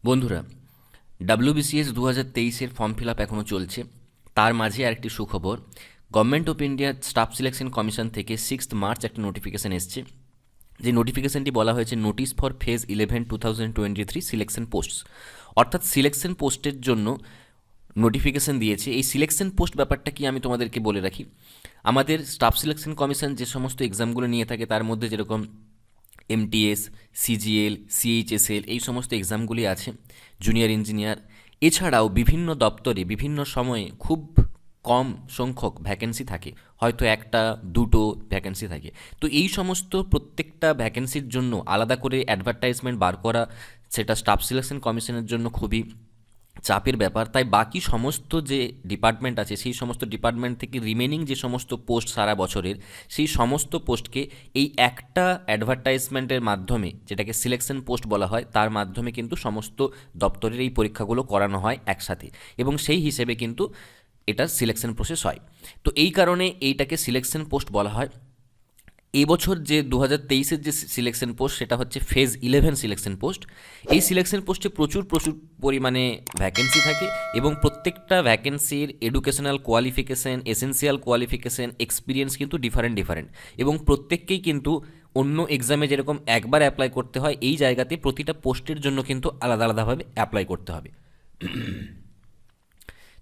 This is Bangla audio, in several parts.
বন্ধুরা, ডাব্লিউবিসিএস 2023-এর ফর্ম ফিল আপ এখনও চলছে। তার মাঝে আরেকটি সুখবর, government of India staff selection commission থেকে 6 মার্চ একটা নোটিফিকেশান এসছে। যে নোটিফিকেশানটি বলা হয়েছে notice for phase 11 2023 selection posts, অর্থাৎ সিলেকশন পোস্টের জন্য নোটিফিকেশান দিয়েছে। এই সিলেকশন পোস্ট ব্যাপারটা কি আমি তোমাদেরকে বলে রাখি। আমাদের স্টাফ সিলেকশন কমিশন যে সমস্ত এক্সামগুলো নিয়ে থাকে তার মধ্যে যেরকম এমটিএস, সিজিএল, সিএইচএসএল এই সমস্ত এক্সামগুলি আছে, জুনিয়র ইঞ্জিনিয়ার। এছাড়াও বিভিন্ন দপ্তরে বিভিন্ন সময়ে খুব কম সংখ্যক ভ্যাকেন্সি থাকে, হয়তো একটা দুটো ভ্যাকেন্সি থাকে। তো এই সমস্ত প্রত্যেকটা ভ্যাকেন্সির জন্য আলাদা করে অ্যাডভার্টাইজমেন্ট বার করা, সেটা স্টাফ সিলেকশন কমিশনের জন্য খুবই চাপের ব্যাপার। তাই বাকি সমস্ত যে ডিপার্টমেন্ট আছে সেই সমস্ত ডিপার্টমেন্ট থেকে রিমেনিং যে সমস্ত পোস্ট সারা বছরের, সেই সমস্ত পোস্টকে এই একটা অ্যাডভার্টাইজমেন্টের মাধ্যমে, যেটাকে সিলেকশন পোস্ট বলা হয়, তার মাধ্যমে কিন্তু সমস্ত দপ্তরের এই পরীক্ষাগুলো করানো হয় একসাথে, এবং সেই হিসেবে কিন্তু এটা সিলেকশন প্রসেস হয়। তো এই কারণে এইটাকে সিলেকশন পোস্ট বলা হয়। এই বছর যে 2023-এর যে সিলেকশন পোস্ট সেটা হচ্ছে ফেজ 11 সিলেকশন পোস্ট। এই সিলেকশন পোস্টে প্রচুর পরিমাণে ভ্যাকেন্সি থাকে, এবং প্রত্যেকটা ভ্যাকেন্সির educational qualification, essential qualification, experience কিন্তু ডিফারেন্ট, এবং প্রত্যেককেই কিন্তু অন্য এক্সামে যেরকম একবার অ্যাপ্লাই করতে হয়, এই জায়গাতে প্রতিটা পোস্টের জন্য কিন্তু আলাদা আলাদাভাবে অ্যাপ্লাই করতে হবে।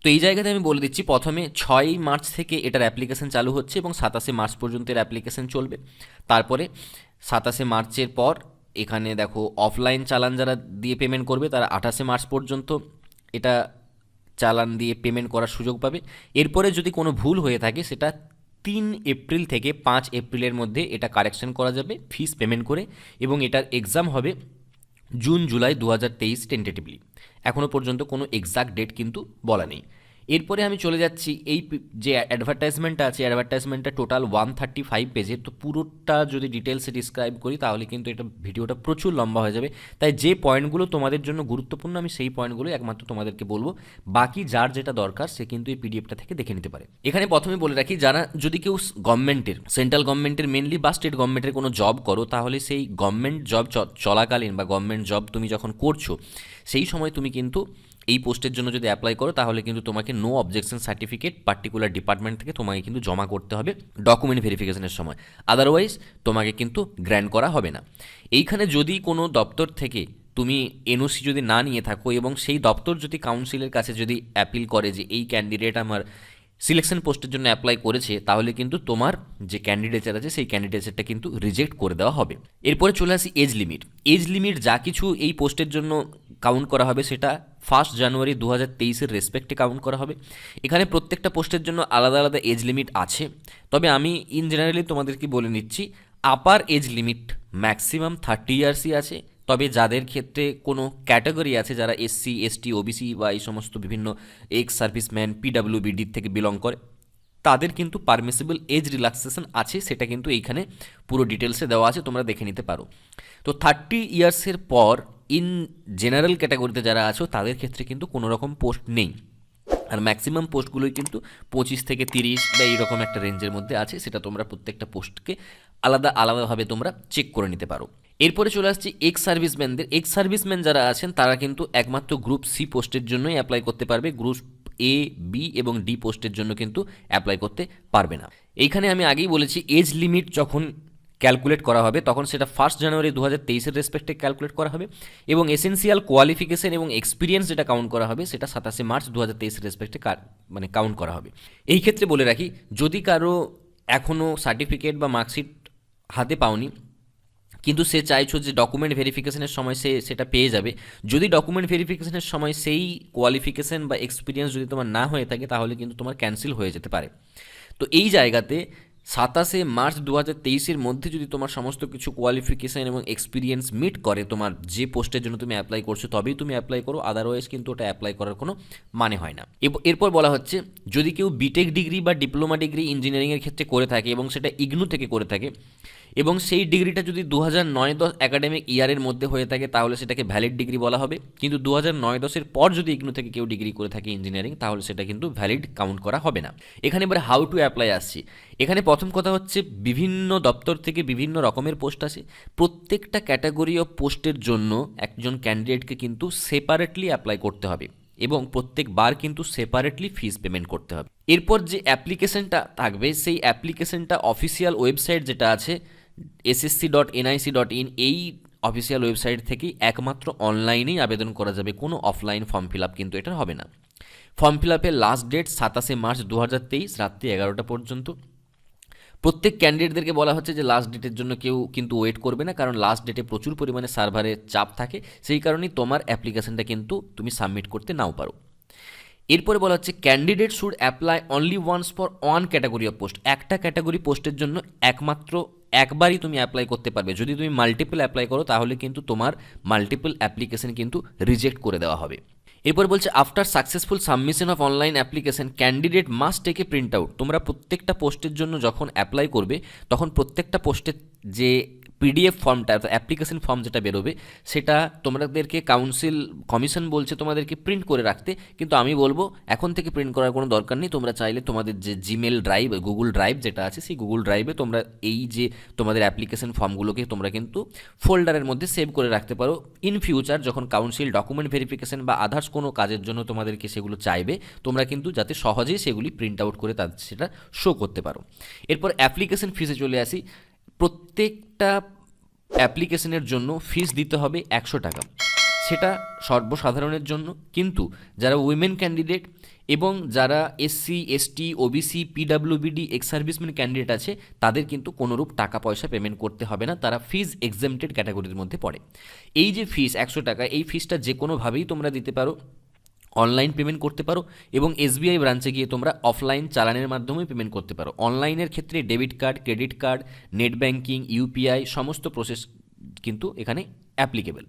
তো এই জায়গাতে আমি বলে দিচ্ছি, প্রথমে 6 মার্চ থেকে এটার অ্যাপ্লিকেশন চালু হচ্ছে এবং 27 মার্চ পর্যন্ত এর অ্যাপ্লিকেশন চলবে। তারপরে 27 মার্চের পর এখানে দেখো অফলাইন চালান যারা দিয়ে পেমেন্ট করবে তারা 28 মার্চ পর্যন্ত এটা চালান দিয়ে পেমেন্ট করার সুযোগ পাবে। এরপরে যদি কোনো ভুল হয়ে থাকে সেটা 3 এপ্রিল থেকে 5 এপ্রিলের মধ্যে এটা কারেকশন করা যাবে ফিস পেমেন্ট করে, এবং এটার এক্সাম হবে জুন জুলাই 2023 টেন্টেটিভলি। এখনও পর্যন্ত কোনো এক্সাক্ট ডেট কিন্তু বলা নেই। এরপরে আমি চলে যাচ্ছি এই যে অ্যাডভার্টাইজমেন্টটা আছে, অ্যাডভার্টাইজমেন্টটা টোটাল 135 পেজের। তো পুরোটা যদি ডিটেলসে ডিসক্রাইব করি তাহলে কিন্তু এটা ভিডিওটা প্রচুর লম্বা হয়ে যাবে। তাই যে পয়েন্টগুলো তোমাদের জন্য গুরুত্বপূর্ণ আমি সেই পয়েন্টগুলো একমাত্র তোমাদেরকে বলবো, বাকি যার যেটা দরকার সে কিন্তু এই পিডিএফটা থেকে দেখে নিতে পারে। এখানে প্রথমে বলে রাখি, যারা যদি কেউ গভর্নমেন্টের, সেন্ট্রাল গভর্নমেন্টের মেনলি বা স্টেট গভর্নমেন্টের কোনো জব করো, তাহলে সেই গভর্নমেন্ট জব চলাকালীন বা গভর্নমেন্ট জব তুমি যখন করছো সেই সময় তুমি কিন্তু এই পোস্টের জন্য যদি অ্যাপ্লাই করো তাহলে কিন্তু তোমাকে no objection certificate particular department থেকে তোমাকে কিন্তু জমা করতে হবে ডকুমেন্ট ভেরিফিকেশনের সময়, আদারওয়াইজ তোমাকে কিন্তু গ্র্যান্ট করা হবে না। এইখানে যদি কোনো দপ্তর থেকে তুমি এনওসি যদি না নিয়ে থাকো এবং সেই দপ্তর যদি কাউন্সিলের কাছে যদি অ্যাপিল করে যে এই ক্যান্ডিডেট আমার সিলেকশন পোস্টের জন্য অ্যাপ্লাই করেছে, তাহলে কিন্তু তোমার যে ক্যান্ডিডেচার আছে সেই ক্যান্ডিডেচারটা কিন্তু রিজেক্ট করে দেওয়া হবে। এরপরে চলে আসি এজ লিমিট। এজ লিমিট যা কিছু এই পোস্টের জন্য কাউন্ট করা হবে সেটা 1 জানুয়ারি 2023-এর রেসপেক্টে কাউন্ট করা হবে। এখানে প্রত্যেকটা পোস্টের জন্য আলাদা আলাদা এজ লিমিট আছে, তবে আমি ইন জেনারেলি তোমাদেরকে বলে নিচ্ছি, আপার এজ লিমিট ম্যাক্সিমাম 30 ইয়ার্সই আছে। তবে যাদের ক্ষেত্রে কোনো ক্যাটাগরি আছে, যারা এসসি, এসটি, ওবিসি বা এই সমস্ত বিভিন্ন এক্স সার্ভিসম্যান, পিডাব্লিউবিডি থেকে বিলং করে, তাদের কিন্তু পারমিসিবল এজ রিল্যাক্সেশন আছে, সেটা কিন্তু এইখানে পুরো ডিটেলসে দেওয়া আছে, তোমরা দেখে নিতে পারো। তো 30 ইয়ার্সের পর ইন জেনারেল ক্যাটাগরিতে যারা আছো তাদের ক্ষেত্রে কিন্তু কোনো রকম পোস্ট নেই, আর ম্যাক্সিমাম পোস্টগুলোই কিন্তু 25 থেকে 30 বা এইরকম একটা রেঞ্জের মধ্যে আছে। সেটা তোমরা প্রত্যেকটা পোস্টকে আলাদা আলাদাভাবে তোমরা চেক করে নিতে পারো। এরপরে চলে আসছি এক্স সার্ভিসম্যানদের। এক্স সার্ভিসম্যান যারা আছেন তারা কিন্তু একমাত্র গ্রুপ সি পোস্টের জন্যই অ্যাপ্লাই করতে পারবে, গ্রুপ এ, বি এবং ডি পোস্টের জন্য কিন্তু অ্যাপ্লাই করতে পারবে না। এইখানে আমি আগেই বলেছি, এজ লিমিট যখন ক্যালকুলেট করা হবে তখন সেটা 1 জানুয়ারি 2023-এর রেসপেক্টে ক্যালকুলেট করা হবে, এবং এসেন্সিয়াল কোয়ালিফিকেশন এবং এক্সপিরিয়েন্স যেটা কাউন্ট করা হবে সেটা 27 মার্চ 2023-এর রেসপেক্টে কাউন্ট করা হবে। এই ক্ষেত্রে বলে রাখি, যদি কারো এখনও সার্টিফিকেট বা মার্কশিট হাতে পাওনি কিন্তু সে চাইছো যে ডকুমেন্ট ভেরিফিকেশনের সময় সে সেটা পেয়ে যাবে, যদি ডকুমেন্ট ভেরিফিকেশনের সময় সেই কোয়ালিফিকেশন বা এক্সপিরিয়েন্স যদি তোমার না হয়ে থাকে তাহলে কিন্তু তোমার ক্যান্সেল হয়ে যেতে পারে। তো এই জায়গাতে 27 মার্চ 2023-এর মধ্যে যদি তোমার সমস্ত কিছু কোয়ালিফিকেশান এবং এক্সপিরিয়েন্স মিট করে তোমার যে পোস্টের জন্য তুমি অ্যাপ্লাই করছো, তবেই তুমি অ্যাপ্লাই করো, আদারওয়াইজ কিন্তু ওটা অ্যাপ্লাই করার কোনো মানে হয় না। এরপর বলা হচ্ছে, যদি কেউ বিটেক ডিগ্রি বা ডিপ্লোমা ডিগ্রি ইঞ্জিনিয়ারিংয়ের ক্ষেত্রে করে থাকে এবং সেটা ইগনু থেকে করে থাকে, এবং সেই ডিগ্রিটা যদি 2009-10 একাডেমিক ইয়ারের মধ্যে হয়ে থাকে তাহলে সেটাকে ভ্যালিড ডিগ্রি বলা হবে, কিন্তু 2009-10-এর পর যদি ইগনু থেকে কেউ ডিগ্রি করে থাকে ইঞ্জিনিয়ারিং তাহলে সেটা কিন্তু ভ্যালিড কাউন্ট করা হবে না। এখানে এবার হাউ টু অ্যাপ্লাই আসছি। এখানে প্রথম কথা হচ্ছে বিভিন্ন দপ্তর থেকে বিভিন্ন রকমের পোস্ট আসে, প্রত্যেকটা ক্যাটাগরি অফ পোস্টের জন্য একজন ক্যান্ডিডেটকে কিন্তু সেপারেটলি অ্যাপ্লাই করতে হবে এবং প্রত্যেকবার কিন্তু সেপারেটলি ফিস পেমেন্ট করতে হবে। এরপর যে অ্যাপ্লিকেশনটা থাকবে সেই অ্যাপ্লিকেশনটা অফিসিয়াল ওয়েবসাইট যেটা আছে ssc.nic.in, এই অফিসিয়াল ওয়েবসাইট থেকেই একমাত্র অনলাইনেই আবেদন করা যাবে, কোনো অফলাইন ফর্ম ফিল আপ কিন্তু এটা হবে না। ফর্ম ফিল আপের লাস্ট ডেট 27শে মার্চ 2023 রাত্রি 11টা পর্যন্ত। প্রত্যেক ক্যান্ডিডেটদেরকে বলা হচ্ছে যে লাস্ট ডেটের জন্য কেউ কিন্তু ওয়েট করবে না, কারণ লাস্ট ডেটে প্রচুর পরিমাণে সার্ভারের চাপ থাকে, সেই কারণেই তোমার অ্যাপ্লিকেশনটা কিন্তু তুমি সাবমিট করতে নাও পারো। এরপরে বলা হচ্ছে candidate should apply only once for one category of post. একটা ক্যাটাগরি পোস্টের জন্য একমাত্র একবারই তুমি অ্যাপ্লাই করতে পারবে। যদি তুমি মাল্টিপল অ্যাপ্লাই করো তাহলে কিন্তু তোমার মাল্টিপল অ্যাপ্লিকেশন কিন্তু রিজেক্ট করে দেওয়া হবে। এরপর বলছে after successful submission of online application candidate must take a print out. তোমরা প্রত্যেকটা পোস্টের জন্য যখন অ্যাপ্লাই করবে তখন প্রত্যেকটা পোস্টের যে পিডিএফ ফর্মটা অ্যাপ্লিকেশন ফর্ম যেটা বেরোবে সেটা তোমাদেরকে কাউন্সিল কমিশন বলছে তোমাদেরকে প্রিন্ট করে রাখতে, কিন্তু আমি বলবো এখন থেকে প্রিন্ট করার কোনো দরকার নেই। তোমরা চাইলে তোমাদের যে জিমেল ড্রাইভ, গুগল ড্রাইভ যেটা আছে সেই গুগল ড্রাইভে তোমরা এই যে তোমাদের অ্যাপ্লিকেশন ফর্মগুলোকে তোমরা কিন্তু ফোল্ডারের মধ্যে সেভ করে রাখতে পারো। ইন ফিউচার যখন কাউন্সিল ডকুমেন্ট ভেরিফিকেশন বা আদার্স কোনো কাজের জন্য তোমাদেরকে সেগুলো চাইবে, তোমরা কিন্তু যাতে সহজেই সেগুলি প্রিন্ট আউট করে তাদের সেটা শো করতে পারো। এরপর অ্যাপ্লিকেশন ফিসে চলে আসি। প্রত্যেকটা অ্যাপ্লিকেশনের জন্য ফিস দিতে হবে 100 টাকা, সেটা সর্বসাধারণের জন্য, কিন্তু যারা উইমেন ক্যান্ডিডেট এবং যারা SC ST OBC পিডাব্লিউবিডি ex serviceman candidate আছে তাদের কিন্তু কোনোরূপ টাকা পয়সা পেমেন্ট করতে হবে না, তারা ফিজ এক্সেমটেড ক্যাটাগরির মধ্যে পড়ে। এই যে ফিস 100 টাকা, এই ফিসটা যে কোনোভাবেই তোমরা দিতে পারো, অনলাইন পেমেন্ট করতে পারো এবং এসবিআই ব্রাঞ্চে গিয়ে তোমরা অফলাইন চালানের মাধ্যমে পেমেন্ট করতে পারো। অনলাইনের ক্ষেত্রে debit card, credit card, net banking, UPI সমস্ত প্রসেস কিন্তু এখানে অ্যাপ্লিকেবল।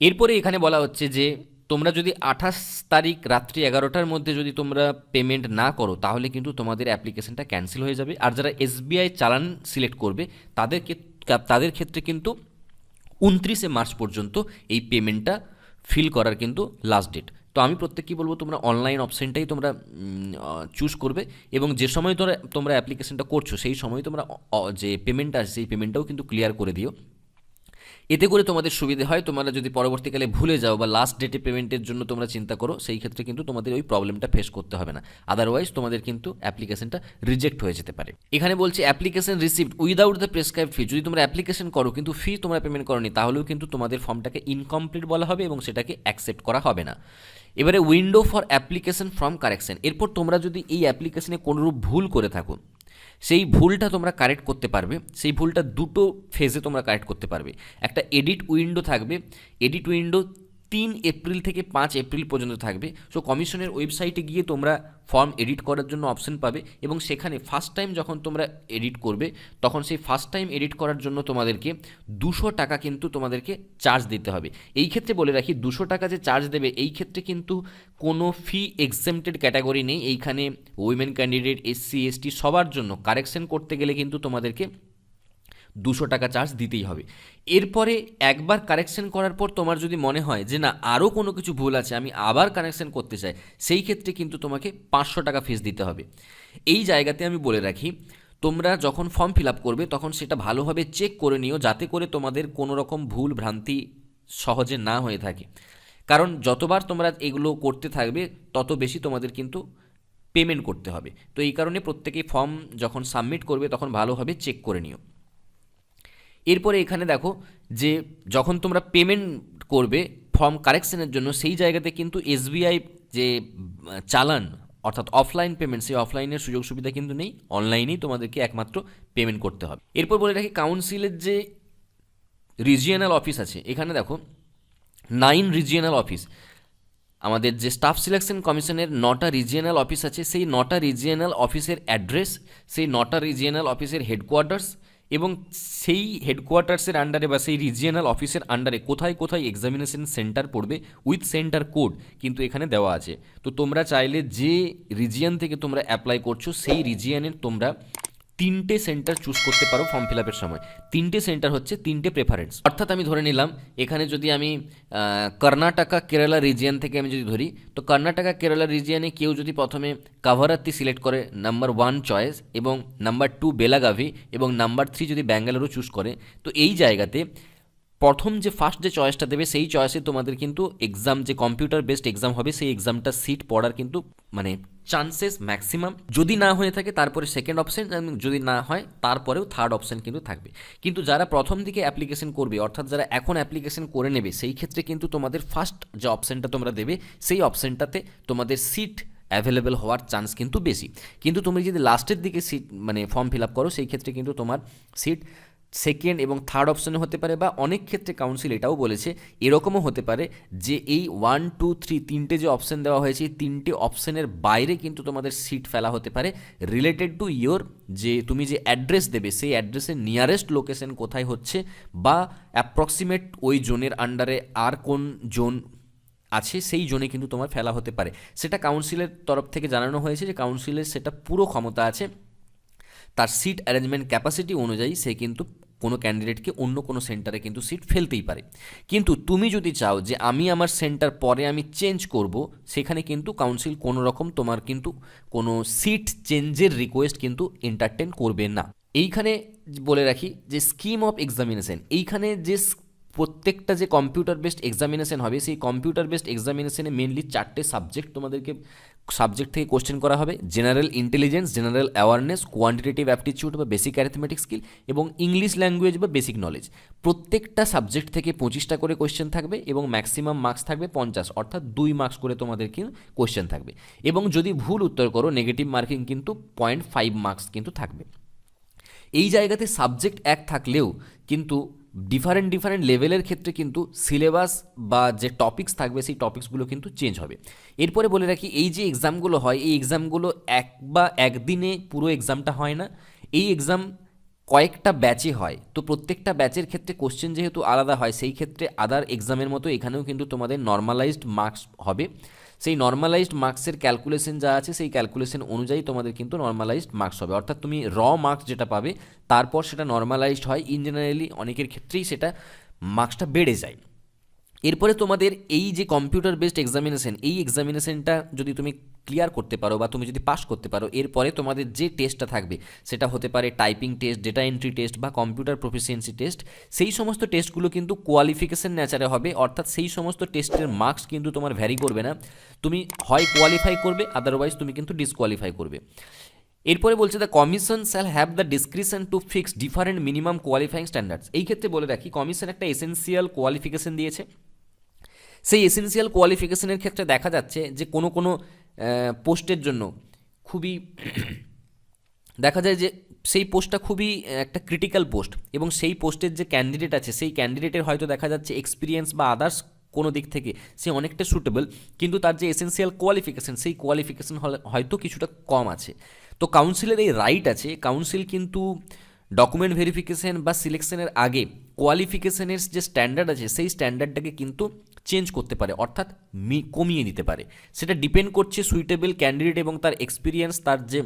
এরপরে এখানে বলা হচ্ছে যে তোমরা যদি 28 তারিখ রাত্রি 11টার মধ্যে যদি তোমরা পেমেন্ট না করো তাহলে কিন্তু তোমাদের অ্যাপ্লিকেশনটা ক্যান্সেল হয়ে যাবে। আর যারা এসবিআই চালান সিলেক্ট করবে তাদের ক্ষেত্রে কিন্তু 29শে মার্চ পর্যন্ত এই পেমেন্টটা ফিল করার কিন্তু লাস্ট ডেট। তো আমি প্রত্যেককেই বলবো তোমরা অনলাইন অপশানটাই তোমরা চুজ করবে এবং যে সময় তোমরা অ্যাপ্লিকেশনটা করছো সেই সময় তোমরা যে পেমেন্টটা আছে সেই পেমেন্টটাও কিন্তু ক্লিয়ার করে দিও। এতে করে তোমাদের সুবিধে হয়, তোমরা যদি পরবর্তীকালে ভুলে যাও বা লাস্ট ডেটে পেমেন্টের জন্য তোমরা চিন্তা করো সেই ক্ষেত্রে কিন্তু তোমাদের ওই প্রবলেমটা ফেস করতে হবে না, আদারওয়াইজ তোমাদের কিন্তু অ্যাপ্লিকেশনটা রিজেক্ট হয়ে যেতে পারে। এখানে বলছে application received without the prescribed fee. যদি তোমরা অ্যাপ্লিকেশন করো কিন্তু ফি তোমরা পেমেন্ট করোনি তাহলেও কিন্তু তোমাদের ফর্মটাকে ইনকমপ্লিট বলা হবে এবং সেটাকে অ্যাকসেপ্ট করা হবে না। এবারে window for application from correction. এরপর তোমরা যদি এই অ্যাপ্লিকেশনে কোনোরূপ ভুল করে থাকো সেই ভুলটা তোমরা কারেক্ট করতে পারবে। সেই ভুলটা দুটো ফেজে তোমরা কারেক্ট করতে পারবে। একটা এডিট উইন্ডো থাকবে, এডিট উইন্ডো 3 এপ্রিল থেকে 5 এপ্রিল পর্যন্ত থাকবে। সো কমিশনের ওয়েবসাইটে গিয়ে তোমরা ফর্ম এডিট করার জন্য অপশন পাবে এবং সেখানে ফার্স্ট টাইম যখন তোমরা এডিট করবে তখন সেই ফার্স্ট টাইম এডিট করার জন্য তোমাদেরকে 200 টাকা কিন্তু তোমাদেরকে চার্জ দিতে হবে। এই ক্ষেত্রে বলে রাখি 200 টাকা যে চার্জ দেবে এই ক্ষেত্রে কিন্তু কোনো ফি এক্সেমটেড ক্যাটাগরি নেই। এইখানে উইমেন ক্যান্ডিডেট, এসসি এসটি সবার জন্য কারেকশন করতে গেলে কিন্তু তোমাদেরকে 200 টাকা চার্জ দিতেই হবে। এরপরে একবার কারেকশন করার পর তোমার যদি মনে হয় যে না আরও কোনো কিছু ভুল আছে আমি আবার কারেকশন করতে চাই, সেই ক্ষেত্রে কিন্তু তোমাকে 500 টাকা ফিস দিতে হবে। এই জায়গাতে আমি বলে রাখি তোমরা যখন ফর্ম ফিল আপ করবে তখন সেটা ভালোভাবে চেক করে নিও যাতে করে তোমাদের কোনো রকম ভুল ভ্রান্তি সহজে না হয়ে থাকে, কারণ যতবার তোমরা এগুলো করতে থাকবে তত বেশি তোমাদের কিন্তু পেমেন্ট করতে হবে। তো এই কারণে প্রত্যেকেই ফর্ম যখন সাবমিট করবে তখন ভালোভাবে চেক করে নিও। এরপরে এখানে দেখো যে যখন তোমরা পেমেন্ট করবে ফর্ম কারেকশনের জন্য সেই জায়গাতে কিন্তু এসবিআই যে চালান অর্থাৎ অফলাইন পেমেন্ট সেই অফলাইনের সুযোগ সুবিধা কিন্তু নেই, অনলাইনেই তোমাদেরকে একমাত্র পেমেন্ট করতে হবে। এরপর বলে রাখি কাউন্সিলের যে রিজিয়নাল অফিস আছে, এখানে দেখো 9 রিজিয়নাল অফিস, আমাদের যে স্টাফ সিলেকশন কমিশনের 9টা রিজিয়নাল অফিস আছে, সেই 9টা রিজিয়নাল অফিসের অ্যাড্রেস, সেই 9টা রিজিয়নাল অফিসের হেডকোয়ার্টার্স এবং সেই হেডকোয়ার্টার্সের আন্ডারে বা সেই রিজিয়নাল অফিসের আন্ডারে কোথায় কোথায় এক্সামিনেশন সেন্টার পড়বে উইথ সেন্টার কোড কিন্তু এখানে দেওয়া আছে। তো তোমরা চাইলে যে রিজিয়ন থেকে তোমরা অ্যাপ্লাই করছো সেই রিজিয়নের তোমরা তিনটে সেন্টার চুজ করতে পারো ফর্ম ফিল আপের সময়। তিনটে সেন্টার হচ্ছে তিনটে প্রেফারেন্স। অর্থাৎ আমি ধরে নিলাম এখানে যদি আমি কর্ণাটকা কেরালা রিজিয়ন থেকে আমি যদি ধরি, তো কর্ণাটকা কেরালা রিজিয়নে কেউ যদি প্রথমে কাভারাত্তি সিলেক্ট করে নাম্বার 1 চয়েস, এবং নাম্বার 2 বেলাগাভি, এবং নাম্বার 3 যদি ব্যাঙ্গালুরু চুজ করে, তো এই জায়গাতে প্রথম যে ফার্স্ট যে চয়েসটা দেবে সেই চয়েসে তোমাদের কিন্তু এক্সাম, যে কম্পিউটার বেসড এক্সাম হবে, সেই এক্সামটা সিট পড়ার কিন্তু মানে চান্সেস ম্যাক্সিমাম। যদি না হয়ে থাকে তারপরে সেকেন্ড অপশন, যদি না হয় তারপরেও থার্ড অপশন কিন্তু থাকবে। কিন্তু যারা প্রথম দিকে অ্যাপ্লিকেশন করবে, অর্থাৎ যারা এখন অ্যাপ্লিকেশন করে নেবে, সেই ক্ষেত্রে কিন্তু তোমাদের ফার্স্ট যে অপশনটা তোমরা দেবে সেই অপশনটাতে তোমাদের সিট অ্যাভেলেবেল হওয়ার চান্স কিন্তু বেশি। কিন্তু তুমি যদি লাস্টের দিকে সিট মানে ফর্ম ফিল আপ করো, সেই ক্ষেত্রে কিন্তু তোমার সিট সেকেন্ড এবং থার্ড অপশানে হতে পারে, বা অনেক ক্ষেত্রে কাউন্সিল এটাও বলেছে এরকমও হতে পারে যে এই 1, 2, 3 তিনটে যে অপশান দেওয়া হয়েছে, এই তিনটে অপশানের বাইরে কিন্তু তোমাদের সিট ফেলা হতে পারে রিলেটেড টু ইয়োর, যে তুমি যে অ্যাড্রেস দেবে সেই অ্যাড্রেসের নিয়ারেস্ট লোকেশন কোথায় হচ্ছে, বা অ্যাপ্রক্সিমেট ওই জোনের আন্ডারে আর কোন জোন আছে সেই জোনে কিন্তু তোমার ফেলা হতে পারে। সেটা কাউন্সিলের তরফ থেকে জানানো হয়েছে যে কাউন্সিলের সেটা পুরো ক্ষমতা আছে, তার সিট অ্যারেঞ্জমেন্ট ক্যাপাসিটি অনুযায়ী সে কিন্তু কোনো ক্যান্ডিডেটকে অন্য কোনো সেন্টারে কিন্তু সিট ফেলতেই পারে। কিন্তু তুমি যদি চাও যে আমি আমার সেন্টার পরে আমি চেঞ্জ করব, সেখানে কিন্তু কাউন্সিল কোনো রকম তোমার কিন্তু কোনো সিট চেঞ্জের রিকোয়েস্ট কিন্তু এন্টারটেন করবে না। এইখানে বলে রাখি যে স্কিম অফ এক্সামিনেশন, এইখানে যে প্রত্যেকটা যে কম্পিউটার বেসড এক্সামিনেশন হবে, সেই কম্পিউটার বেসড এক্সামিনেশনে মেনলি 4টে সাবজেক্ট তোমাদেরকে সাবজেক্ট থেকে কোশ্চেন করা হবে: general intelligence, general awareness, quantitative aptitude বা বেসিক অ্যারিথমেটিক স্কিল, এবং ইংলিশ ল্যাঙ্গুয়েজ বা বেসিক নলেজ। প্রত্যেকটা সাবজেক্ট থেকে 25টা করে কোশ্চেন থাকবে, এবং ম্যাক্সিমাম মার্কস থাকবে 50, অর্থাৎ 2 মার্কস করে তোমাদের কিন্তু কোশ্চেন থাকবে। এবং যদি ভুল উত্তর করো, নেগেটিভ মার্কিং কিন্তু 0.5 মার্কস কিন্তু থাকবে। এই জায়গাতে সাবজেক্ট এক থাকলেও কিন্তু ডিফারেন্ট লেভেলের ক্ষেত্রে কিন্তু সিলেবাস বা যে টপিকস থাকবে সেই টপিকসগুলো কিন্তু চেঞ্জ হবে। এরপরে বলে রাখি, এই যে এক্সামগুলো হয়, এই এক্সামগুলো একদিনে পুরো এক্সামটা হয় না, এই এক্সাম কয়েকটা ব্যাচে হয়। তো প্রত্যেকটা ব্যাচের ক্ষেত্রে কোশ্চেন যেহেতু আলাদা হয়, সেই ক্ষেত্রে আদার এক্সামের মতো এখানেও কিন্তু তোমাদের নর্মালাইজড মার্কস হবে। সেই নর্মালাইজড মার্কসের ক্যালকুলেশন যা আছে, সেই ক্যালকুলেশন অনুযায়ী তোমাদের কিন্তু নর্মালাইজড মার্কস হবে। অর্থাৎ তুমি মার্কস যেটা পাবে তারপর সেটা নর্মালাইজড হয়। ইন জেনারেলি অনেকের ক্ষেত্রেই সেটা মার্কসটা বেড়ে যায়। এরপরে তোমাদের এই যে কম্পিউটার বেসড এক্সামিনেশন, এই এক্সামিনেশনটা যদি তুমি ক্লিয়ার করতে পারো বা তুমি যদি পাস করতে পারো, এরপরে তোমাদের যে টেস্টটা থাকবে সেটা হতে পারে typing test, data entry test বা কম্পিউটার প্রফিসিয়েন্সি টেস্ট। সেই সমস্ত টেস্টগুলো কিন্তু কোয়ালিফিকেশন ন্যাচারে হবে, অর্থাৎ সেই সমস্ত টেস্টের মার্কস কিন্তু তোমার ভ্যারি করবে না। তুমি হয় কোয়ালিফাই করবে, আদারওয়াইজ তুমি কিন্তু ডিসকোয়ালিফাই করবে। এরপরে বলছে the commission shall have the description to fix different minimum qualifying standards. এই ক্ষেত্রে বলে রাখি, কমিশন একটা এসেন্সিয়াল কোয়ালিফিকেশন দিয়েছে। সেই এসেন্সিয়াল কোয়ালিফিকেশনের ক্ষেত্রে দেখা যাচ্ছে যে কোনো পোস্টের জন্য খুবই দেখা যায় যে সেই পোস্টটা খুবই একটা ক্রিটিক্যাল পোস্ট, এবং সেই পোস্টের যে ক্যান্ডিডেট আছে সেই ক্যান্ডিডেটের হয়তো দেখা যাচ্ছে এক্সপিরিয়েন্স বা আদার্স কোনো দিক থেকে সে অনেকটা সুটেবল, কিন্তু তার যে এসেন্সিয়াল কোয়ালিফিকেশন সেই কোয়ালিফিকেশন হয়তো কিছুটা কম আছে। তো কাউন্সিলের এই রাইট আছে, কাউন্সিল কিন্তু ডকুমেন্ট ভেরিফিকেশন বা সিলেকশনের আগে কোয়ালিফিকেশনের যে স্ট্যান্ডার্ড আছে সেই স্ট্যান্ডার্ডটাকে কিন্তু চেঞ্জ করতে পারে, অর্থাৎ কমিয়ে দিতে পারে। সেটা ডিপেন্ড করছে সুইটেবল ক্যান্ডিডেট এবং তার এক্সপিরিয়েন্স, তার যে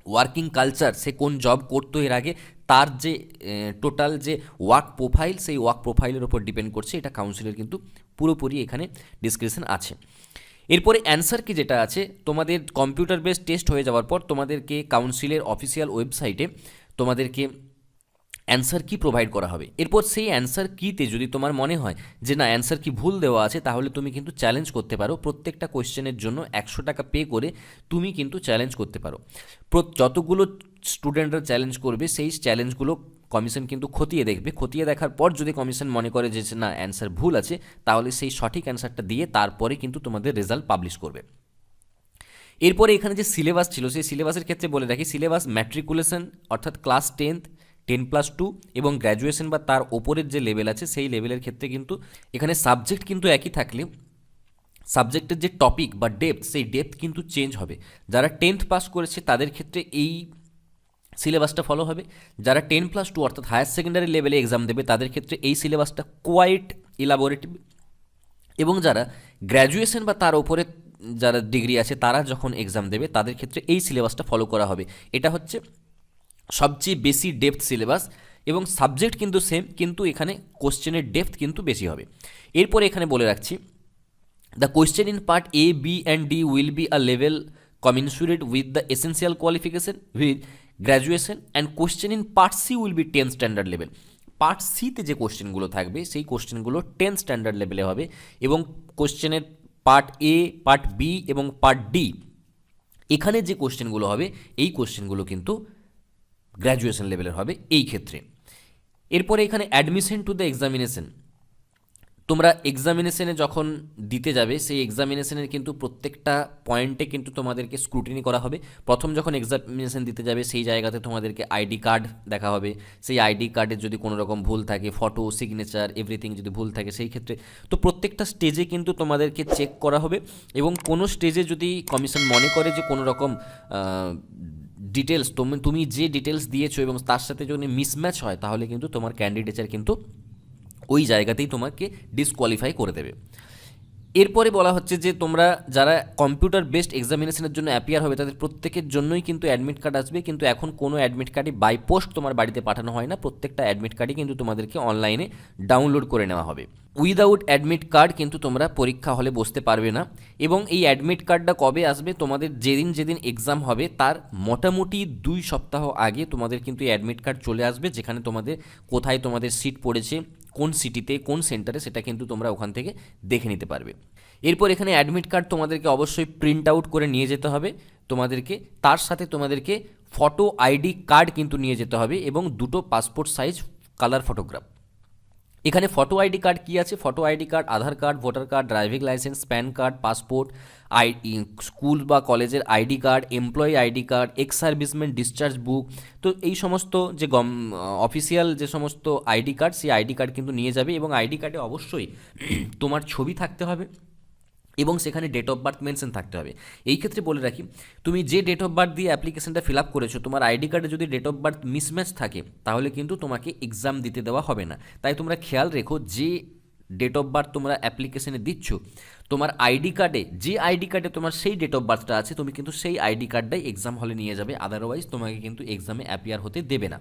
ওয়ার্কিং কালচার, সে কোন জব করতো এর আগে, তার যে টোটাল যে ওয়ার্ক প্রোফাইল, সেই ওয়ার্ক প্রোফাইলের ওপর ডিপেন্ড করছে। এটা কাউন্সিলের কিন্তু পুরোপুরি এখানে ডিসক্রিপশন আছে। এরপরে অ্যান্সার কি যেটা আছে, তোমাদের কম্পিউটার বেসড টেস্ট হয়ে যাওয়ার পর তোমাদেরকে কাউন্সিলের অফিসিয়াল ওয়েবসাইটে তোমাদেরকে অ্যান্সার কি প্রোভাইড করা হবে। এরপর সেই অ্যান্সার কিতে যদি তোমার মনে হয় যে না অ্যান্সার কি ভুল দেওয়া আছে, তাহলে তুমি কিন্তু চ্যালেঞ্জ করতে পারো। প্রত্যেকটা কোয়েশ্চেনের জন্য 100 টাকা পে করে তুমি কিন্তু চ্যালেঞ্জ করতে পারো। যতগুলো স্টুডেন্টরা চ্যালেঞ্জ করবে সেই চ্যালেঞ্জগুলো কমিশন কিন্তু খতিয়ে দেখবে। খতিয়ে দেখার পর যদি কমিশন মনে করে যে না অ্যান্সার ভুল আছে, তাহলে সেই সঠিক অ্যান্সারটা দিয়ে তারপরে কিন্তু তোমাদের রেজাল্ট পাবলিশ করবে। এরপরে এখানে যে সিলেবাস ছিল, সেই সিলেবাসের ক্ষেত্রে বলে রাখি, সিলেবাস ম্যাট্রিকুলেশন অর্থাৎ ক্লাস 10+2 এবং গ্র্যাজুয়েশন বা তার ওপরের যে লেভেল আছে সেই লেভেলের ক্ষেত্রে কিন্তু এখানে সাবজেক্ট কিন্তু একই থাকলে সাবজেক্টের যে টপিক বা ডেপথ, সেই ডেপথ কিন্তু চেঞ্জ হবে। যারা 10th পাস করেছে তাদের ক্ষেত্রে এই সিলেবাসটা ফলো হবে। যারা 10+2 অর্থাৎ হায়ার সেকেন্ডারি লেভেলে এক্সাম দেবে তাদের ক্ষেত্রে এই সিলেবাসটা কোয়াইট ইলাবোরেটিভ, এবং যারা গ্র্যাজুয়েশন বা তার ওপরে যারা ডিগ্রি আছে তারা যখন এক্সাম দেবে তাদের ক্ষেত্রে এই সিলেবাসটা ফলো করা হবে। এটা হচ্ছে সবচেয়ে বেশি ডেপথ সিলেবাস, এবং সাবজেক্ট কিন্তু সেম, কিন্তু এখানে কোশ্চেনের ডেপথ কিন্তু বেশি হবে। এরপরে এখানে বলে রাখছি, the question in part A, B and D will be a level commensurate with the essential qualification with graduation, and question in part C will be 10 standard level. Part সিতে যে কোশ্চেনগুলো থাকবে সেই কোশ্চেনগুলো 10 স্ট্যান্ডার্ড লেভেলে হবে, এবং কোশ্চেনের পার্ট এ, পার্ট বি এবং পার্ট ডি এখানে যে কোশ্চেনগুলো হবে এই কোশ্চেনগুলো কিন্তু গ্র্যাজুয়েশন লেভেলের হবে এই ক্ষেত্রে। এরপরে এখানে অ্যাডমিশন টু দ্য এক্সামিনেশন, তোমরা এক্সামিনেশনে যখন দিতে যাবে সেই এক্সামিনেশনের কিন্তু প্রত্যেকটা পয়েন্টে কিন্তু তোমাদেরকে স্ক্রুটিনি করা হবে। প্রথম যখন এক্সামিনেশন দিতে যাবে সেই জায়গাতে তোমাদেরকে আইডি কার্ড দেখা হবে, সেই আইডি কার্ডের যদি কোনো রকম ভুল থাকে, ফটো, সিগনেচার, এভরিথিং যদি ভুল থাকে সেই ক্ষেত্রে তো প্রত্যেকটা স্টেজে কিন্তু তোমাদেরকে চেক করা হবে, এবং কোনো স্টেজে যদি কমিশন মনে করে যে কোনো রকম ডিটেলস তুমি যে ডিটেলস দিয়েছো এবং তার সাথে যদি মিসম্যাচ হয় তাহলে কিন্তু তোমার ক্যান্ডিডেটের কিন্তু ওই জায়গাতেই তোমাকে ডিসকোয়ালিফাই করে দেবে। এরপরে বলা হচ্ছে যে তোমরা যারা কম্পিউটার বেসড এক্সামিনেশনের জন্য অ্যাপিয়ার হবে তাদের প্রত্যেকের জন্যই কিন্তু অ্যাডমিট কার্ড আসবে, কিন্তু এখন কোনো অ্যাডমিট কার্ডই বাই পোস্ট তোমার বাড়িতে পাঠানো হয় না, প্রত্যেকটা অ্যাডমিট কার্ডই কিন্তু তোমাদেরকে অনলাইনে ডাউনলোড করে নেওয়া হবে। উইদাউট অ্যাডমিট কার্ড কিন্তু তোমরা পরীক্ষা হলে বসতে পারবে না, এবং এই অ্যাডমিট কার্ডটা কবে আসবে, তোমাদের যেদিন যেদিন এক্সাম হবে তার মোটামুটি 2 সপ্তাহ আগে তোমাদের কিন্তু এই অ্যাডমিট কার্ড চলে আসবে, যেখানে তোমাদের কোথায় তোমাদের সিট পড়েছে, কোন সিটিতে, কোন সেন্টারে, সেটা কিন্তু তোমরা ওখান থেকে দেখে নিতে পারবে। এরপর এখানে অ্যাডমিট কার্ড তোমাদেরকে অবশ্যই প্রিন্ট আউট করে নিয়ে যেতে হবে তোমাদেরকে, তার সাথে তোমাদেরকে ফটো আইডি কার্ড কিন্তু নিয়ে যেতে হবে, এবং 2টো পাসপোর্ট সাইজ কালার ফটোগ্রাফ। এখানে ফটো আইডি কার্ড কী আছে, photo ID card, Aadhaar card, voter card, driving licence, PAN card, passport, school বা কলেজের ID card, employee ID card, ex serviceman discharge book, তো এই সমস্ত যে অফিসিয়াল যে সমস্ত আইডি কার্ড সেই আইডি কার্ড কিন্তু নিয়ে যাবে, এবং আইডি কার্ডে অবশ্যই তোমার ছবি থাকতে হবে এবং সেখানে ডেট অফ বার্থ মেনশন থাকতে হবে। এই ক্ষেত্রে বলে রাখি, তুমি যে ডেট অফ বার্থ দিয়ে অ্যাপ্লিকেশনটা ফিল আপ করেছো তোমার আইডি কার্ডে যদি ডেট অফ বার্থ মিসম্যাচ থাকে তাহলে কিন্তু তোমাকে এক্সাম দিতে দেওয়া হবে না। তাই তোমরা খেয়াল রেখো যে ডেট অফ বার্থ তোমরা অ্যাপ্লিকেশনে দিচ্ছ তোমার আইডি কার্ডে, যে আইডি কার্ডে তোমার সেই ডেট অফ বার্থটা আছে তুমি কিন্তু সেই আইডি কার্ডটাই এক্সাম হলে নিয়ে যাবে, আদারওয়াইজ তোমাকে কিন্তু এক্সামে অ্যাপিয়ার হতে দেবে না।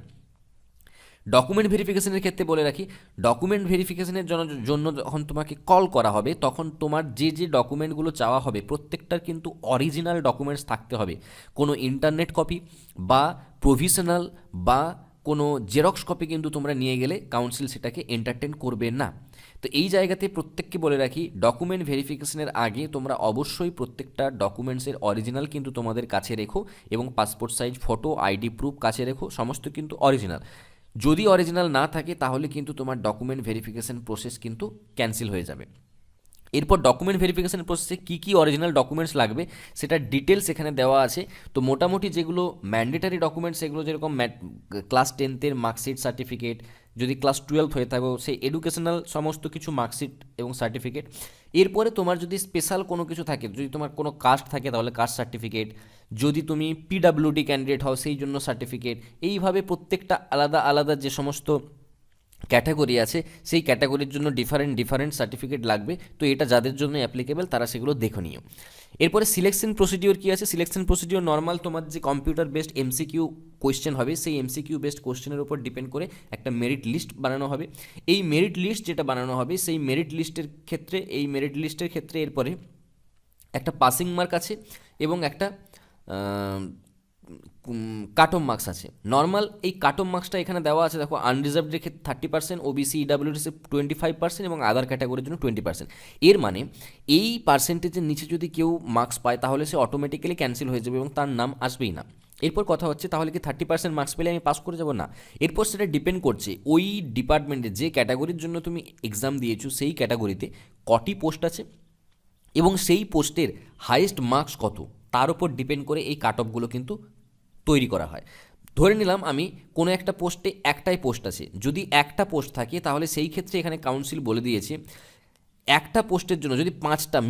ডকুমেন্ট ভেরিফিকেশনের ক্ষেত্রে বলে রাখি, ডকুমেন্ট ভেরিফিকেশনের জন্য যখন তোমাকে কল করা হবে তখন তোমার যে যে ডকুমেন্টগুলো চাওয়া হবে প্রত্যেকটার কিন্তু অরিজিনাল ডকুমেন্টস থাকতে হবে, কোনো ইন্টারনেট কপি বা প্রভিশনাল বা কোনো জেরক্স কপি কিন্তু তোমরা নিয়ে গেলে কাউন্সিল সেটাকে এন্টারটেন করবে না। তো এই জায়গাতে প্রত্যেককে বলে রাখি, ডকুমেন্ট ভেরিফিকেশনের আগে তোমরা অবশ্যই প্রত্যেকটা ডকুমেন্টসের অরিজিনাল কিন্তু তোমাদের কাছে রেখো, এবং passport size photo, ID proof কাছে রেখো, সমস্ত কিন্তু অরিজিনাল। যদি অরিজিনাল না থাকে তাহলে কিন্তু তোমার ডকুমেন্ট ভেরিফিকেশন প্রসেস কিন্তু ক্যান্সেল হয়ে যাবে। এরপর ডকুমেন্ট ভেরিফিকেশন প্রসেসে কী কী অরিজিনাল ডকুমেন্টস লাগবে সেটা ডিটেলস এখানে দেওয়া আছে। তো মোটামুটি যেগুলো ম্যান্ডেটারি ডকুমেন্টস সেগুলো যেরকম ক্লাস 10th মার্কশিট, সার্টিফিকেট, যদি ক্লাস 12 হয়ে থাকো সেই এডুকেশনাল সমস্ত কিছু মার্কশিট এবং সার্টিফিকেট। এরপরে তোমার যদি স্পেশাল কোনো কিছু থাকে, যদি তোমার কোনো কাস্ট থাকে তাহলে কাস্ট সার্টিফিকেট, যদি তুমি পিডাব্লিউডি ক্যান্ডিডেট হও সেই জন্য সার্টিফিকেট, এইভাবে প্রত্যেকটা আলাদা আলাদা যে সমস্ত ক্যাটাগরি আছে সেই ক্যাটাগরির জন্য ডিফারেন্ট সার্টিফিকেট লাগবে। তো এটা যাদের জন্য অ্যাপ্লিকেবল তারা সেগুলো দেখে নিও। এরপরে সিলেকশন প্রসিডিওর কী আছে, সিলেকশন প্রসিডিওর নর্মাল তোমার যে কম্পিউটার বেসড এমসিকিউ কোয়েশ্চেন হবে সেই এমসিকিউ বেসড কোয়েশ্চেনের উপর ডিপেন্ড করে একটা মেরিট লিস্ট বানানো হবে। এই মেরিট লিস্ট যেটা বানানো হবে সেই মেরিট লিস্টের ক্ষেত্রে এরপরে একটা পাসিং মার্ক আছে এবং একটা কাট অফ মার্কস আছে। নর্মাল এই কাট অফ মার্কসটা এখানে দেওয়া আছে, দেখো আনরিজার্ভডের ক্ষেত্রে 30%, ওবিসি ইডাব্লিউডিসি 25% এবং আদার ক্যাটাগরির জন্য 20%। এর মানে এই পার্সেন্টেজের নিচে যদি কেউ মার্কস পায় তাহলে সে অটোমেটিক্যালি ক্যান্সেল হয়ে যাবে এবং তার নাম আসবেই না। এরপর কথা হচ্ছে তাহলে কি 30% মার্কস পেলে আমি পাস করে যাব? না, এরপর সেটা ডিপেন্ড করছে ওই ডিপার্টমেন্টে যে ক্যাটাগরির জন্য তুমি এক্সাম দিয়েছো সেই ক্যাটাগরিতে কটি পোস্ট আছে এবং সেই পোস্টের হাইয়েস্ট মার্কস কত, তার উপর ডিপেন্ড করে এই কাট অফগুলো কিন্তু তৈরি করা হয়। ধরে নিলাম আমি কোনো একটা পোস্টে একটাই পোস্ট আছে, যদি একটা পোস্ট থাকে তাহলে সেই ক্ষেত্রে এখানে কাউন্সিল বলে দিয়েছে একটা পোস্টের জন্য যদি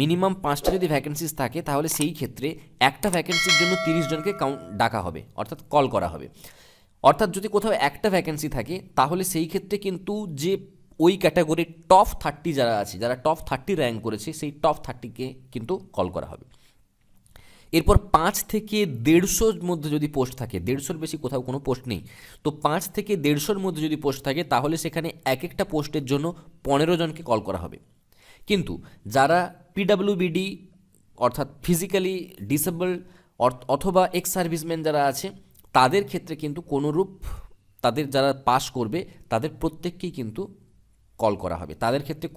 মিনিমাম 5টা যদি ভ্যাকেন্সিস থাকে তাহলে সেই ক্ষেত্রে একটা ভ্যাকেন্সির জন্য 30 জনকে ডাকা হবে, অর্থাৎ কল করা হবে। অর্থাৎ যদি কোথাও একটা ভ্যাকেন্সি থাকে তাহলে সেই ক্ষেত্রে কিন্তু যে ওই ক্যাটাগরির টপ 30 যারা আছে, যারা টপ 30 র্যাঙ্ক করেছে সেই টপ 30কে কিন্তু কল করা হবে। এরপর 5 থেকে 150 মধ্যে যদি পোস্ট থাকে, 150-র বেশি কোথাও কোনো পোস্ট নেই, তো 5 থেকে 150-র মধ্যে যদি পোস্ট থাকে তাহলে সেখানে এক একটা পোস্টের জন্য 15 জনকে কল করা হবে। কিন্তু যারা পিডাব্লিউবিডি অর্থাৎ ফিজিক্যালি ডিসেবল অথবা এক্স সার্ভিসম্যান যারা আছে, তাদের ক্ষেত্রে কিন্তু কোনোরূপ, তাদের যারা পাস করবে তাদের প্রত্যেককেই কিন্তু কল করা হবে, তাদের ক্ষেত্রে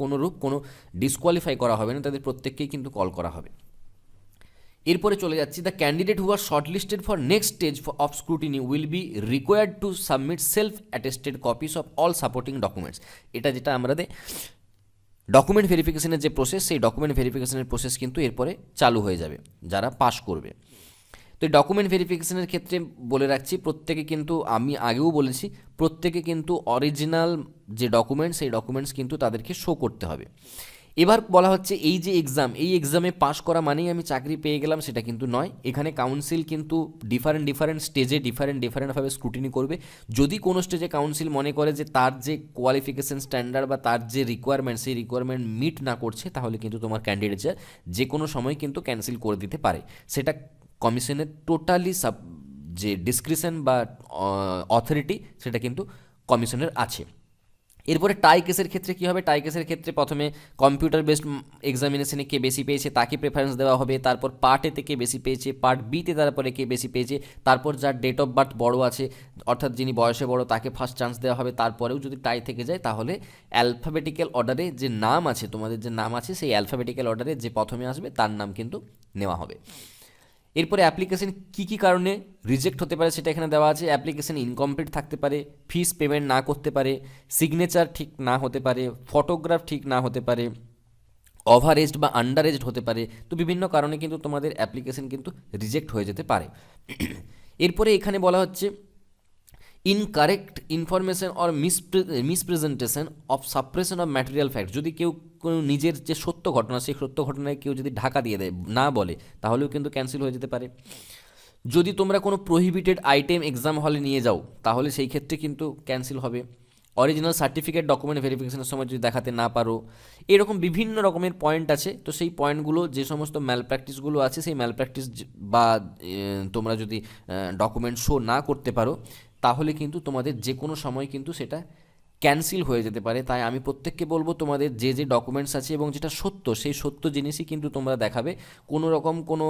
কোনো ডিসকোয়ালিফাই করা হবে না, তাদের প্রত্যেককেই কিন্তু কল করা হবে। এরপরে চলে যাচ্ছি, the candidate who are shortlisted for next stage of scrutiny will be required to submit self attested copies of all supporting documents. এটা যেটা আমাদের ডকুমেন্ট ভেরিফিকেশনের যে প্রসেস, সেই ডকুমেন্ট ভেরিফিকেশনের প্রসেস কিন্তু এরপরে চালু হয়ে যাবে যারা পাস করবে। তো এই ডকুমেন্ট ভেরিফিকেশনের ক্ষেত্রে বলে রাখছি, প্রত্যেকে কিন্তু, আমি আগেও বলেছি, প্রত্যেকে কিন্তু অরিজিনাল যে ডকুমেন্টস, সেই ডকুমেন্টস কিন্তু তাদেরকে শো করতে হবে। এবার বলা হচ্ছে এই যে এক্সাম, এই এক্সামে পাশ করা মানেই আমি চাকরি পেয়ে গেলাম সেটা কিন্তু নয়। এখানে কাউন্সিল কিন্তু ডিফারেন্ট স্টেজে ডিফারেন্টভাবে স্ক্রুটিনি করবে। যদি কোনো স্টেজে কাউন্সিল মনে করে যে তার যে কোয়ালিফিকেশন স্ট্যান্ডার্ড বা তার যে রিকোয়ারমেন্ট, সেই রিকোয়ারমেন্ট মিট না করছে, তাহলে কিন্তু তোমার ক্যান্ডিডেটরা যে কোনো সময় কিন্তু ক্যান্সেল করে দিতে পারে। সেটা কমিশনের টোটালি যে ডিসক্রিশন বা অথরিটি, সেটা কিন্তু কমিশনের আছে। এরপরে টাই কেসের ক্ষেত্রে কী হবে? টাই কেসের ক্ষেত্রে প্রথমে কম্পিউটার বেসড এক্সামিনেশনে কে বেশি পেয়েছে তাকে প্রেফারেন্স দেওয়া হবে, তারপর পার্ট এতে কে বেশি পেয়েছে, পার্ট বিতে তারপরে কে বেশি পেয়েছে, তারপর যার ডেট অফ বার্থ বড় আছে অর্থাৎ যিনি বয়সে বড় তাকে ফার্স্ট চান্স দেওয়া হবে। তারপরেও যদি টাই থেকে যায় তাহলে অ্যালফাবেটিক্যাল অর্ডারে যে নাম আছে, তোমাদের যে নাম আছে, সেই অ্যালফাবেটিক্যাল অর্ডারে যে প্রথমে আসবে তার নাম কিন্তু নেওয়া হবে। এরপরে অ্যাপ্লিকেশন কী কারণে রিজেক্ট হতে পারে সেটা এখানে দেওয়া আছে। অ্যাপ্লিকেশন ইনকমপ্লিট থাকতে পারে, ফিস পেমেন্ট না করতে পারে, সিগনেচার ঠিক না হতে পারে, ফটোগ্রাফ ঠিক না হতে পারে, ওভার এজড বা আন্ডার এজড হতে পারে। তো বিভিন্ন কারণে কিন্তু তোমাদের অ্যাপ্লিকেশন কিন্তু রিজেক্ট হয়ে যেতে পারে। এরপরে এখানে বলা হচ্ছে incorrect information or মিসপ্রেজেন্টেশন of suppression of material fact. যদি কেউ কোনো নিজের যে সত্য ঘটনা, সেই সত্য ঘটনায় কেউ যদি ঢাকা দিয়ে দেয়, না বলে, তাহলেও কিন্তু ক্যান্সেল হয়ে যেতে পারে। যদি তোমরা কোনো প্রহিবিটেড আইটেম এক্সাম হলে নিয়ে যাও, তাহলে সেই ক্ষেত্রে কিন্তু ক্যান্সেল হবে। অরিজিনাল সার্টিফিকেট ডকুমেন্ট ভেরিফিকেশনের সময় যদি দেখাতে না পারো, এরকম বিভিন্ন রকমের পয়েন্ট আছে। তো সেই পয়েন্টগুলো, যে সমস্ত ম্যাল প্র্যাকটিসগুলো আছে, সেই ম্যাল প্র্যাকটিস বা তোমরা যদি ডকুমেন্ট শো না করতে পারো, তাহলে কিন্তু তোমাদের যে কোনো সময় কিন্তু সেটা ক্যান্সেল হয়ে যেতে পারে। তাই আমি প্রত্যেককে বলবো, তোমাদের যে যে ডকুমেন্টস আছে এবং যেটা সত্য, সেই সত্য জিনিসই কিন্তু তোমরা দেখাবে। কোনো রকম কোনো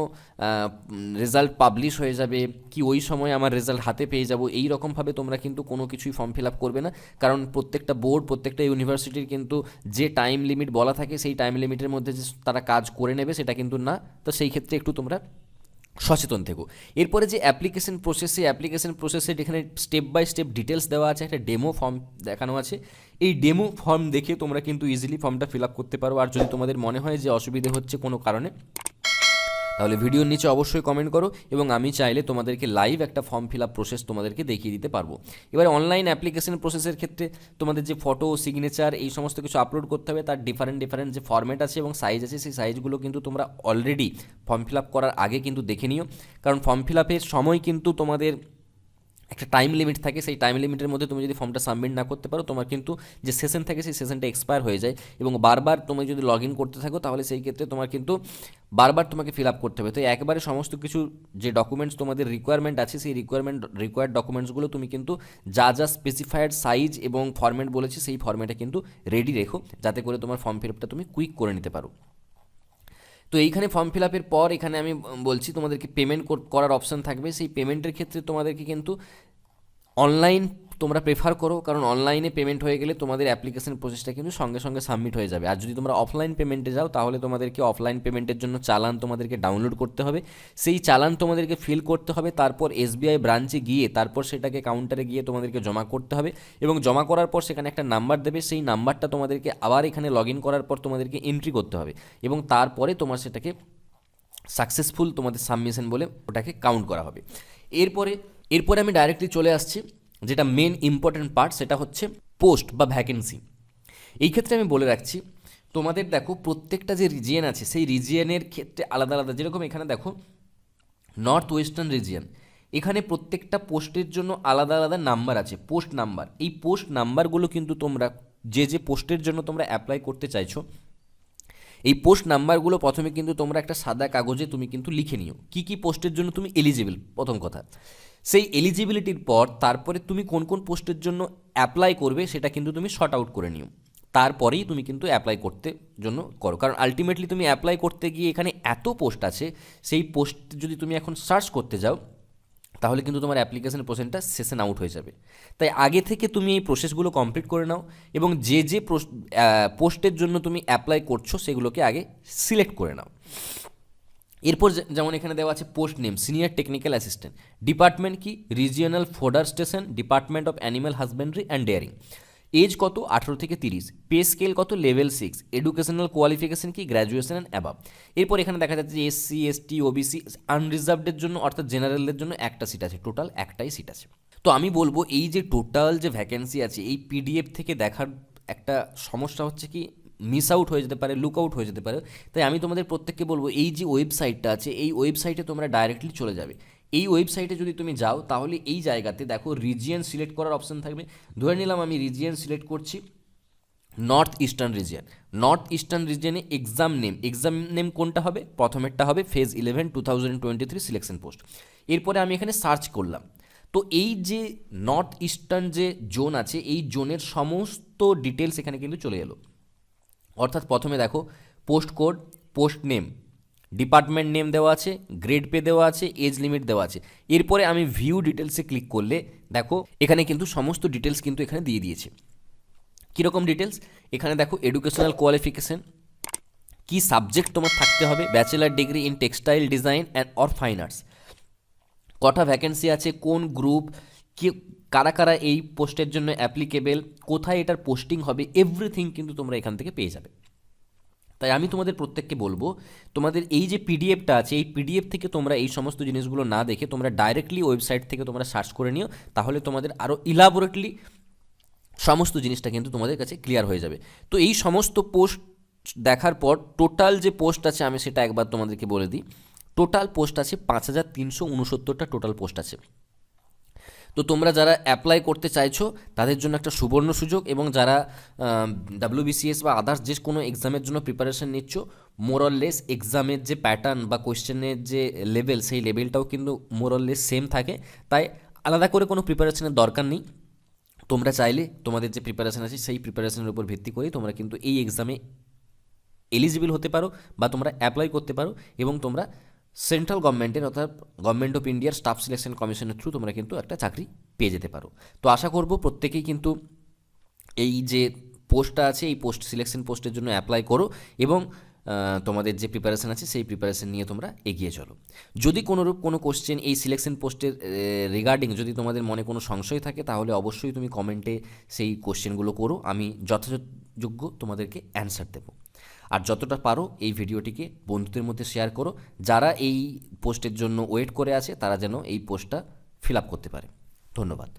রেজাল্ট পাবলিশ হয়ে যাবে কি ওই সময় আমার রেজাল্ট হাতে পেয়ে যাব, এই রকমভাবে তোমরা কিন্তু কোনো কিছুই ফর্ম ফিল আপ করবে না। কারণ প্রত্যেকটা বোর্ড, প্রত্যেকটা ইউনিভার্সিটির কিন্তু যে টাইম লিমিট বলা থাকে, সেই টাইম লিমিটের মধ্যে যে তারা কাজ করে নেবে সেটা কিন্তু না। তো সেই ক্ষেত্রে একটু তোমরা সচেতন থেকো। এরপরে যে অ্যাপ্লিকেশন প্রসেস, সেই অ্যাপ্লিকেশন প্রসেসের এখানে স্টেপ বাই স্টেপ ডিটেলস দেওয়া আছে, একটা ডেমো ফর্ম দেখানো আছে। এই ডেমো ফর্ম দেখে তোমরা কিন্তু ইজিলি ফর্মটা ফিল আপ করতে পারো। আর যদি তোমাদের মনে হয় যে অসুবিধে হচ্ছে কোনো কারণে, তাহলে ভিডিওর নিচে অবশ্যই কমেন্ট করো, এবং আমি চাইলে তোমাদেরকে লাইভ একটা ফর্ম ফিল আপ প্রসেস তোমাদেরকে দেখিয়ে দিতে পারবো। এবার অনলাইন অ্যাপ্লিকেশন প্রসেসের ক্ষেত্রে তোমাদের যে ফটো, সিগনেচার, এই সমস্ত কিছু আপলোড করতে হবে, তার ডিফারেন্ট যে ফরম্যাট আছে এবং সাইজ আছে, সেই সাইজগুলো কিন্তু তোমরা অলরেডি ফর্ম ফিল আপ করার আগে কিন্তু দেখে নিও। কারণ ফর্ম ফিল আপের সময় কিন্তু তোমাদের একটা টাইম লিমিট থাকে, সেই টাইম লিমিটের মধ্যে তুমি যদি ফর্মটা সাবমিট না করতে পারো, তোমার কিন্তু যে সেশন থাকে সেই সেশনটা এক্সপায়ার হয়ে যায়, এবং বারবার তুমি যদি লগ ইন করতে থাকো, তাহলে সেই ক্ষেত্রে তোমার কিন্তু বারবার তোমাকে ফিল আপ করতে হবে। তো একবারে সমস্ত কিছু যে ডকুমেন্টস তোমাদের রিকোয়ারমেন্ট আছে, সেই রিকোয়ার্ড ডকুমেন্টসগুলো তুমি কিন্তু যা যা স্পেসিফাইড সাইজ এবং ফরম্যাট বলেছি, সেই ফরম্যাটে কিন্তু রেডি রেখো, যাতে করে তোমার ফর্ম ফিল আপটা তুমি কুইক করে নিতে পারো। তো এইখানে ফর্ম ফিল আপের পর এখানে আমি বলছি তোমাদেরকে পেমেন্ট করার অপশান থাকবে। সেই পেমেন্টের ক্ষেত্রে তোমাদেরকে কিন্তু অনলাইন তোমরা প্রেফার করো, কারণ অনলাইনে পেমেন্ট হয়ে গেলে তোমাদের অ্যাপ্লিকেশন প্রসেসটা কিন্তু সঙ্গে সঙ্গে সাবমিট হয়ে যাবে। আর যদি তোমরা অফলাইন পেমেন্টে যাও, তাহলে তোমাদেরকে অফলাইন পেমেন্টের জন্য চালান তোমাদেরকে ডাউনলোড করতে হবে, সেই চালান তোমাদেরকে ফিল করতে হবে, তারপর এসবিআই ব্রাঞ্চে গিয়ে তারপর সেটাকে কাউন্টারে গিয়ে তোমাদেরকে জমা করতে হবে, এবং জমা করার পর সেখানে একটা নাম্বার দেবে, সেই নাম্বারটা তোমাদেরকে আবার এখানে লগ ইন করার পর তোমাদেরকে এন্ট্রি করতে হবে, এবং তারপরে তোমার সেটাকে সাকসেসফুল তোমাদের সাবমিশন বলে ওটাকে কাউন্ট করা হবে। এরপরে আমি ডাইরেক্টলি চলে আসছি যেটা মেন ইম্পর্টেন্ট পার্ট, সেটা হচ্ছে পোস্ট বা ভ্যাকেন্সি। এই ক্ষেত্রে আমি বলে রাখছি, তোমাদের দেখো প্রত্যেকটা যে রিজিয়ন আছে, সেই রিজিয়নের ক্ষেত্রে আলাদা আলাদা, যেরকম এখানে দেখো নর্থ ওয়েস্টার্ন রিজিয়ন, এখানে প্রত্যেকটা পোস্টের জন্য আলাদা আলাদা নাম্বার আছে, পোস্ট নাম্বার। এই পোস্ট নাম্বারগুলো কিন্তু তোমরা যে পোস্টের জন্য তোমরা অ্যাপ্লাই করতে চাইছো, এই পোস্ট নাম্বারগুলো প্রথমে কিন্তু তোমরা একটা সাদা কাগজে তুমি কিন্তু লিখে নিও কী কী পোস্টের জন্য তুমি এলিজিবল, প্রথম কথা। সেই এলিজিবিলিটির পর তারপরে তুমি কোন কোন পোস্টের জন্য অ্যাপ্লাই করবে সেটা কিন্তু তুমি শর্ট আউট করে নিও, তারপরেই তুমি কিন্তু অ্যাপ্লাই করতে জন্য করো। কারণ আলটিমেটলি তুমি অ্যাপ্লাই করতে গিয়ে এখানে এত পোস্ট আছে, সেই পোস্ট যদি তুমি এখন সার্চ করতে যাও তাহলে কিন্তু তোমার অ্যাপ্লিকেশনের প্রসেসটা সেশন আউট হয়ে যাবে। তাই আগে থেকে তুমি এই প্রসেসগুলো কমপ্লিট করে নাও এবং যে যে পোস্টের জন্য তুমি অ্যাপ্লাই করছো সেগুলোকে আগে সিলেক্ট করে নাও। এরপর যেমন এখানে দেওয়া আছে post name senior technical assistant, department কি regional fodder station, department of animal husbandry and dairying. Age কত 18 থেকে 30, পে স্কেল কত লেভেল 6, এডুকেশনাল কোয়ালিফিকেশন কি গ্র্যাজুয়েশন অ্যান্ড অ্যাবাভ। এরপর এখানে দেখা যাচ্ছে যে এসসি এসটি ওবিসি আনরিজার্ভডের জন্য অর্থাৎ জেনারেলদের জন্য একটা সিট আছে, টোটাল একটাই সিট আছে। তো আমি বলবো এই যে টোটাল যে ভ্যাকেন্সি আছে এই পিডিএফ থেকে দেখার একটা সমস্যা হচ্ছে কি মিস আউট হয়ে যেতে পারে, লুক আউট হয়ে যেতে পারে। তাই আমি তোমাদের প্রত্যেককে বলবো এই যে ওয়েবসাইটটা আছে এই ওয়েবসাইটে তোমরা ডাইরেক্টলি চলে যাবে। এই ওয়েবসাইটে যদি তুমি যাও তাহলে এই জায়গাতে দেখো রিজিয়ন সিলেক্ট করার অপশন থাকবে। ধরে নিলাম আমি রিজিয়ন সিলেক্ট করছি north eastern region. North eastern রিজিয়নে এক্সাম নেম কোনটা হবে, প্রথমেরটা হবে ফেজ 11 2023 সিলেকশন পোস্ট। এরপরে আমি এখানে সার্চ করলাম, তো এই যে নর্থ ইস্টার্ন যে জোন আছে এই জোনের সমস্ত ডিটেলস এখানে কিন্তু চলে এলো। অর্থাৎ প্রথমে দেখো post code, post name, department name দেওয়া আছে, গ্রেড পে দেওয়া আছে, এজ লিমিট দেওয়া আছে। এরপরে আমি ভিউ ডিটেলসে ক্লিক করলে দেখো এখানে কিন্তু সমস্ত ডিটেলস কিন্তু এখানে দিয়ে দিয়েছে। কীরকম ডিটেলস এখানে দেখো, এডুকেশনাল কোয়ালিফিকেশান, কী সাবজেক্ট তোমার থাকতে হবে, bachelor degree in textile design and or fine arts, কটা ভ্যাকেন্সি আছে, কোন গ্রুপ, কি কারা কারা এই পোস্টের জন্য অ্যাপ্লিকেবেল, কোথায় এটার পোস্টিং হবে, এভরিথিং কিন্তু তোমরা এখান থেকে পেয়ে যাবে। তাই আমি তোমাদের প্রত্যেককে বলবো তোমাদের এই যে পিডিএফটা আছে এই পিডিএফ থেকে তোমরা এই সমস্ত জিনিসগুলো না দেখে তোমরা ডাইরেক্টলি ওয়েবসাইট থেকে তোমরা সার্চ করে নিও, তাহলে তোমাদের আরও ইলাবোরেটলি সমস্ত জিনিসটা কিন্তু তোমাদের কাছে ক্লিয়ার হয়ে যাবে। তো এই সমস্ত পোস্ট দেখার পর টোটাল যে পোস্ট আছে আমি সেটা একবার তোমাদেরকে বলে দিই। টোটাল পোস্ট আছে 5369টা টোটাল পোস্ট আছে। তো তোমরা যারা অ্যাপ্লাই করতে চাইছো তাদের জন্য একটা সুবর্ণ সুযোগ, এবং যারা WBCS বা আদার্স যে কোনো এক্সামের জন্য প্রিপারেশন নিচ্ছ মোরললেস এক্সামের যে প্যাটার্ন বা কোয়েশ্চেনের যে লেভেল সেই লেভেলটাও কিন্তু মোরললেস সেম থাকে। তাই আলাদা করে কোনো প্রিপারেশনের দরকার নেই। তোমরা চাইলে তোমাদের যে প্রিপারেশন আছে সেই প্রিপারেশনের উপর ভিত্তি করেই তোমরা কিন্তু এই এক্সামে এলিজিবল হতে পারো বা তোমরা অ্যাপ্লাই করতে পারো, এবং তোমরা সেন্ট্রাল গভর্নমেন্টের অর্থাৎ গভর্নমেন্ট অফ ইন্ডিয়ার স্টাফ সিলেকশন কমিশনের থ্রু তোমরা কিন্তু একটা চাকরি পেয়ে যেতে পারো। তো আশা করব প্রত্যেকেই কিন্তু এই যে পোস্টটা আছে এই পোস্ট সিলেকশন পোস্টের জন্য অ্যাপ্লাই করো, এবং তোমাদের যে প্রিপারেশান আছে সেই প্রিপারেশান নিয়ে তোমরা এগিয়ে চলো। যদি কোনোরূপ কোনো কোশ্চেন এই সিলেকশন পোস্টের রিগার্ডিং যদি তোমাদের মনে কোনো সংশয় থাকে তাহলে অবশ্যই তুমি কমেন্টে সেই কোশ্চেনগুলো করো, আমি যথাযোগ্য তোমাদেরকে অ্যান্সার দেবো। আর যতটা পারো এই ভিডিওটিকে বন্ধুদের মধ্যে শেয়ার করো, যারা এই পোস্টের জন্য ওয়েট করে আছে তারা যেন এই পোস্টটা ফিল আপ করতে পারে। ধন্যবাদ।